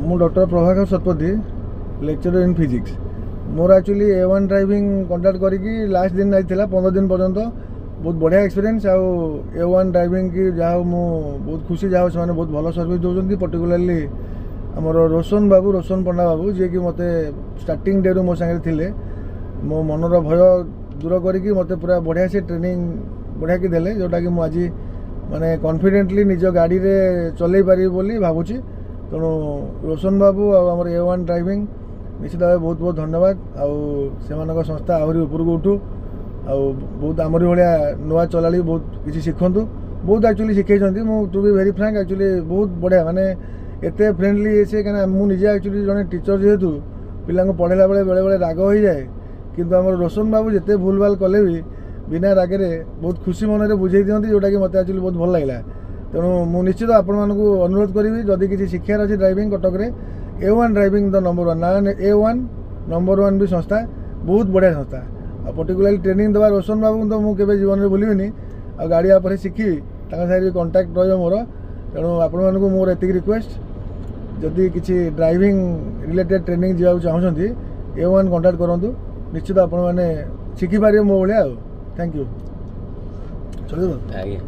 ମୁଁ doctor Prabhakar Satapathy lecture in physics more actually A1 driving contact करी last दिन जाइला 15 दिन पर्यंत बहुत बढ़िया एक्सपीरियंस आउ A1 ड्राइविंग की जहाँ मु बहुत खुशी जहाँ से बहुत भल सर्विस दौरान पर्टिकुलाली आमर रोशन पंडा बाबू जी कि मत स्टार्टिंग डे मो सागे थे मो मनर भय दूर करके मत पूरा बढ़िया से ट्रेनिंग बढ़िया की देले जोटा कि आज माने कॉन्फिडेंटली निज गाड़ी रे चलई पारि बोली भावुची तेणु रोशन बाबू आमर A1 ड्राइविंग निश्चित भाव बहुत बहुत धन्यवाद आउ संस्था आहरी उपरको उठू आउ बहुत आमरी भाया नुआ चला बहुत किसी शिखु बहुत एक्चुअली शिखई to be very frank actually बहुत बढ़िया माने एते फ्रेंडली से क्या मुझे एक्चुअली जड़े टीचर जेहेतु पिला पढ़ेला बेले बेले बेले राग हो जाए किंतु आम रोशन बाबू जिते भूल भाल कले भी बिना रागे बहुत खुशी मन में बुझे दिखती जोटा कि मतलब एक्चुअली बहुत भल लगा तेणु मुझे निश्चित आपण मानक अनुरोध करी जदि किसी शिक्षार अच्छी ड्राइविंग कटक रे A1 ड्राइविंग द नंबर 1 ना A1 नंबर 1 भी संस्था बहुत बढ़िया संस्था आ पर्टिकुलाली ट्रेनिंग देवा रोशन बाबू तो मुझे जीवन में भूलि आ गाड़ी आप शिखी साथ कंटाक्ट रही मोर तेणु आपण मानक मोर एति रिक्वेस्ट जदि किसी ड्राइविंग रिलेटेड ट्रेनिंग जावाक चाहूँगी A1 कंटाक्ट करूँ निश्चित आपण मैंने शिखिपारे मो भाया थैंक यू चलो।